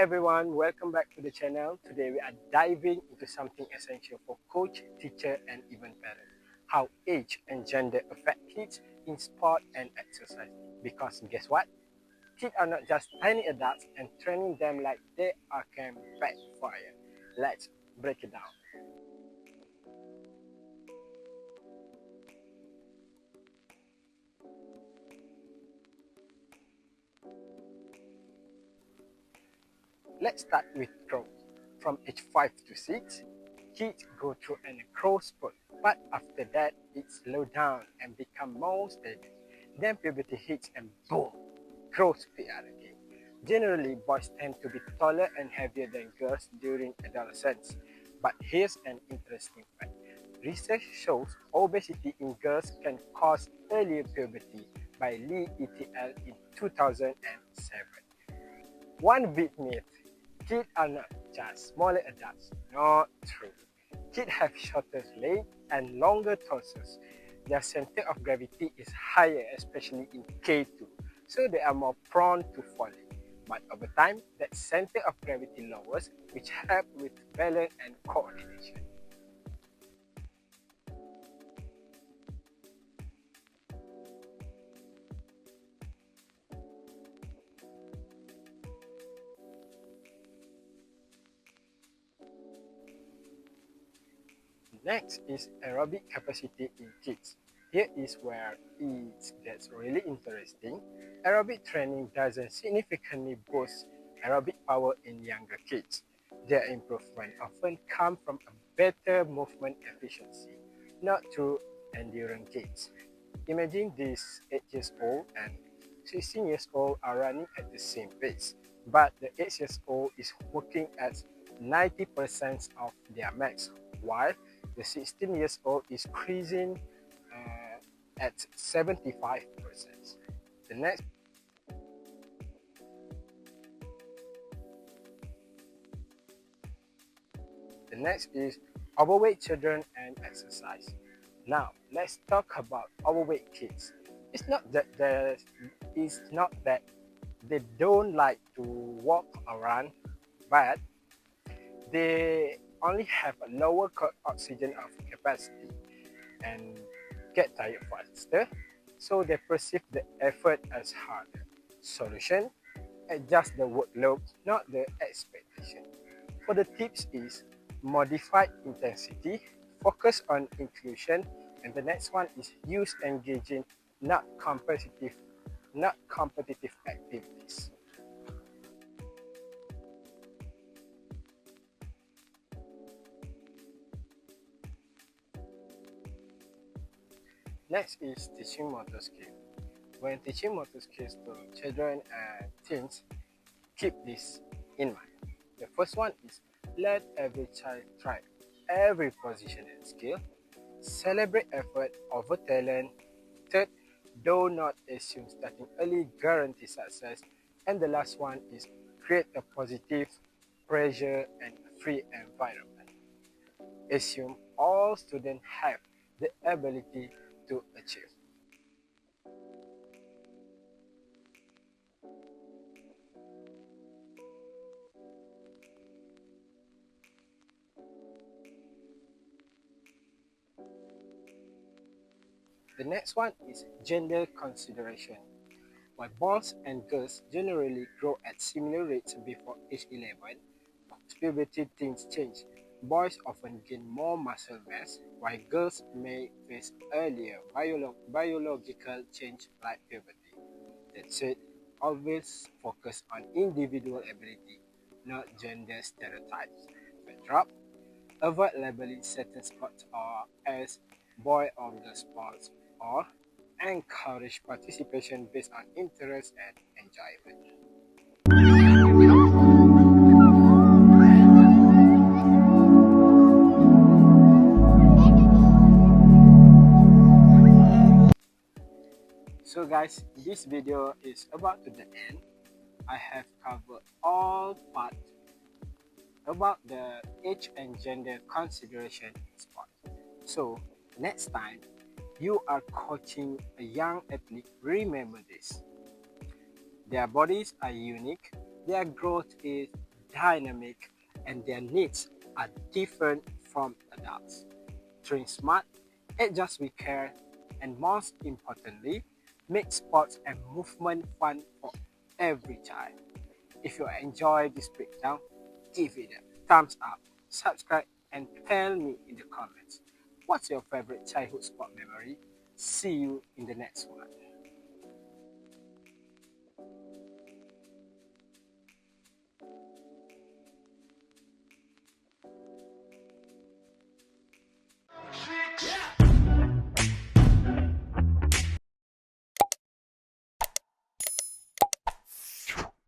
everyone, welcome back to the channel. Today we are diving into something essential for coach, teacher and even parents. How age and gender affect kids in sport and exercise. Because guess what? Kids are not just tiny adults and training them like they are can backfire. Let's break it down. Let's start with growth. From age 5 to 6, kids go through an growth spurt, but after that, it slows down and becomes more steady. Then puberty hits and boom, growth PR again. Generally, boys tend to be taller and heavier than girls during adolescence. But here's an interesting fact. Research shows obesity in girls can cause earlier puberty by Lee et al. In 2007. One big myth. Kids are not just smaller adults. Not true. Kids have shorter legs and longer torsos. Their center of gravity is higher, especially in K2, so they are more prone to falling. But over time, that center of gravity lowers, which helps with balance and coordination. Next is aerobic capacity in kids. Here is where it gets really interesting. Aerobic training doesn't significantly boost aerobic power in younger kids. Their improvement often comes from a better movement efficiency, not through endurance kids. Imagine these 8 years old and 16 years old are running at the same pace, but the 8 years old is working at 90% of their max, while the 16 years old is cruising at 75%. The next is overweight children and exercise. Now let's talk about overweight kids. It's not that they don't like to walk around, but they only have a lower oxygen capacity and get tired faster, so they perceive the effort as harder. Solution: adjust the workload, not the expectation. For the tips is modified intensity, focus on inclusion, and the next one is use engaging, not competitive activities. Next is teaching motor skill. When teaching motor skills to children and teens, keep this in mind. The first one is let every child try every position and skill. Celebrate effort over talent. Third, do not assume starting early guarantees success. And the last one is create a positive, pressure, and free environment. Assume all students have the ability to achieve. The next one is gender consideration. While boys and girls generally grow at similar rates before age 11, puberty things change. Boys often gain more muscle mass, while girls may face earlier biological change like puberty. That said, always focus on individual ability, not gender stereotypes. Backdrop: avoid labeling certain sports or as boy or girl sports, or encourage participation based on interest and enjoyment. So guys, this video is about to the end. I have covered all parts about the age and gender consideration in sport. So next time you are coaching a young athlete, remember this. Their bodies are unique, their growth is dynamic and their needs are different from adults. Train smart, adjust with care, and most importantly, make sports and movement fun for every child. If you enjoy this breakdown, give it a thumbs up, subscribe, and tell me in the comments what's your favorite childhood sport memory. See you in the next one.